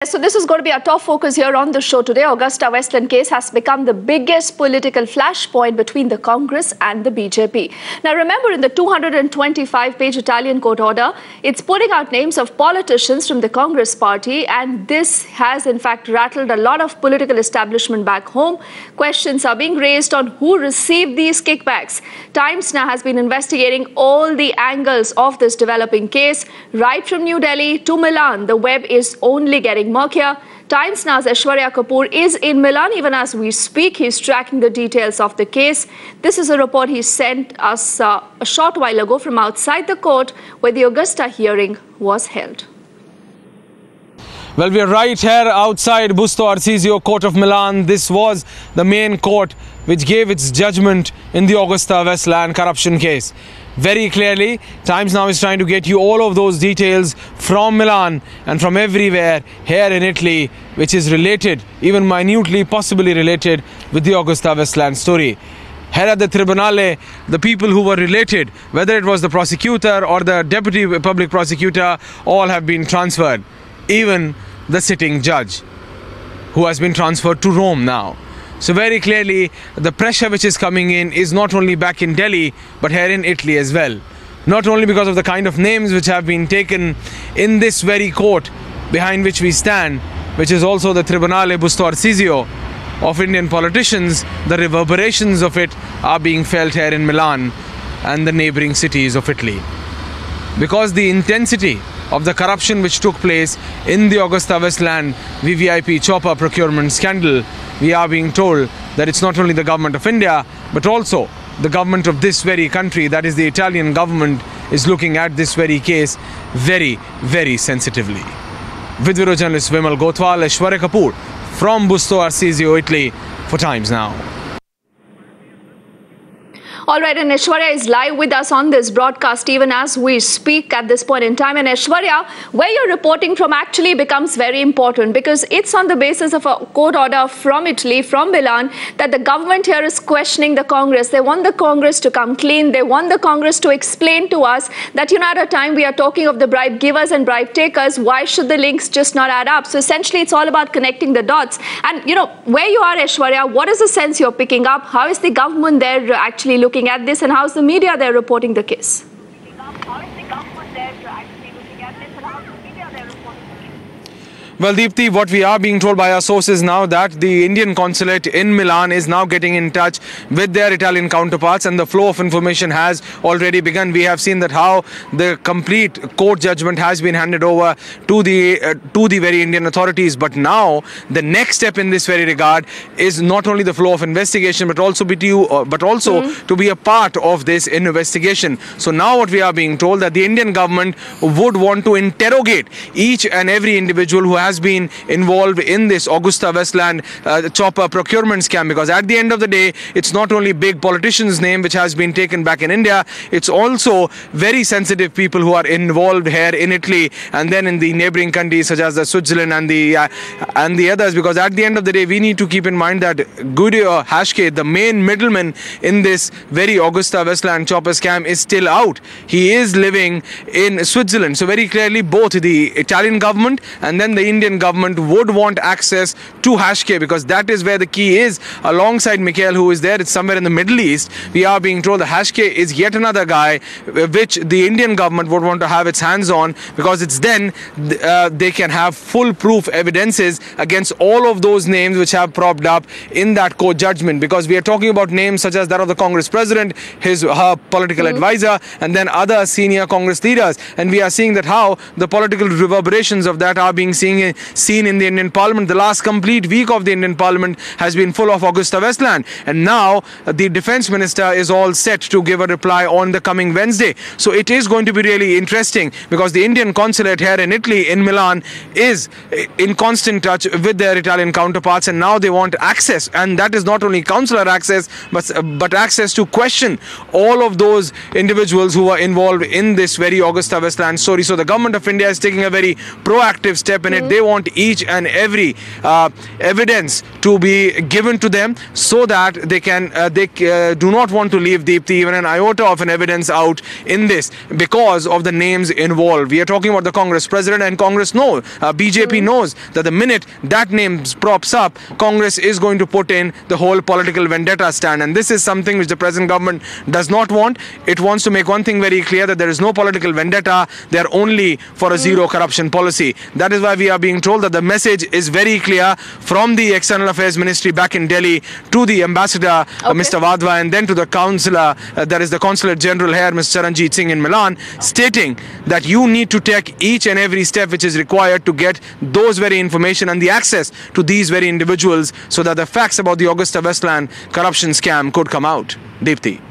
So this is going to be our top focus here on the show today. Augusta Westland case has become the biggest political flashpoint between the Congress and the BJP. Now remember, in the 225-page Italian court order, it's putting out names of politicians from the Congress party, and this has in fact rattled a lot of political establishment back home. Questions are being raised on who received these kickbacks. Times now has been investigating all the angles of this developing case. Right from New Delhi to Milan, the web is only getting murkier. Times Now's Aishwarya Kapoor is in Milan even as we speak. He's tracking the details of the case. This is a report he sent us a short while ago from outside the court where the Augusta hearing was held. Well, we are right here outside Busto Arsizio Court of Milan. This was the main court which gave its judgment in the Augusta Westland corruption case. Very clearly, Times Now is trying to get you all of those details from Milan and from everywhere here in Italy, which is related, even minutely, possibly related with the Augusta Westland story. Here at the Tribunale, the people who were related, whether it was the prosecutor or the deputy public prosecutor, all have been transferred. Even the sitting judge, who has been transferred to Rome now. So very clearly, the pressure which is coming in is not only back in Delhi, but here in Italy as well. Not only because of the kind of names which have been taken in this very court behind which we stand, which is also the Tribunale Busto Arsizio of Indian politicians, the reverberations of it are being felt here in Milan and the neighboring cities of Italy. Because the intensity of the corruption which took place in the Augusta Westland VVIP chopper procurement scandal, we are being told that it's not only the government of India, but also the government of this very country, that is the Italian government, is looking at this very case very, very sensitively. With video journalist Vimal Gotwal, Aishwarya Kapoor from Busto Arsizio, Italy, for Times Now. All right, and Aishwarya is live with us on this broadcast even as we speak at this point in time. And Aishwarya, where you're reporting from actually becomes very important because it's on the basis of a court order from Italy, from Milan, that the government here is questioning the Congress. They want the Congress to come clean. They want the Congress to explain to us that, at a time we are talking of the bribe givers and bribe takers, why should the links just not add up? So essentially, it's all about connecting the dots. And, where you are, Aishwarya, what is the sense you're picking up? How is the government there actually looking at this, and how's the media there reporting the case? Well, Deepthi, what we are being told by our sources now that the Indian consulate in Milan is now getting in touch with their Italian counterparts, and the flow of information has already begun. We have seen that how the complete court judgment has been handed over to the very Indian authorities. But now the next step in this very regard is not only the flow of investigation, but also to be a part of this investigation. So now what we are being told that the Indian government would want to interrogate each and every individual who has been involved in this Augusta Westland chopper procurement scam, because at the end of the day, it's not only big politicians' name which has been taken back in India, it's also very sensitive people who are involved here in Italy and then in the neighboring countries such as the Switzerland and the others, because at the end of the day, we need to keep in mind that Guido Hashke, the main middleman in this very Augusta Westland chopper scam, is still out. He is living in Switzerland. So very clearly, both the Italian government and then the Indian government would want access to Hashke, because that is where the key is. Alongside Mikhail, who is there, it's somewhere in the Middle East. We are being told that Hashke is yet another guy which the Indian government would want to have its hands on, because it's then they can have full proof evidences against all of those names which have propped up in that court judgment, because we are talking about names such as that of the Congress president, her political advisor, and then other senior Congress leaders. And we are seeing that how the political reverberations of that are being seen in the Indian Parliament. The last complete week of the Indian Parliament has been full of Augusta Westland, and now the defense minister is all set to give a reply on the coming Wednesday. So it is going to be really interesting, because the Indian consulate here in Italy, in Milan, is in constant touch with their Italian counterparts, and now they want access, and that is not only consular access but access to question all of those individuals who are involved in this very Augusta Westland story. So the government of India is taking a very proactive step in it. they want each and every evidence to be given to them, so that they can do not want to leave, Deepti, even an iota of an evidence out in this because of the names involved. We are talking about the Congress president, and Congress knows, BJP knows that the minute that name props up, Congress is going to put in the whole political vendetta stand, and this is something which the present government does not want. It wants to make one thing very clear, that there is no political vendetta. They are only for a zero corruption policy. That is why we are being told that the message is very clear from the External Affairs Ministry back in Delhi to the ambassador, Mr. Wadhwa, and then to the consular, that is the Consulate General here, Mr. Charanjit Singh in Milan, stating that you need to take each and every step which is required to get those very information and the access to these very individuals, so that the facts about the Augusta Westland corruption scam could come out. Deepti.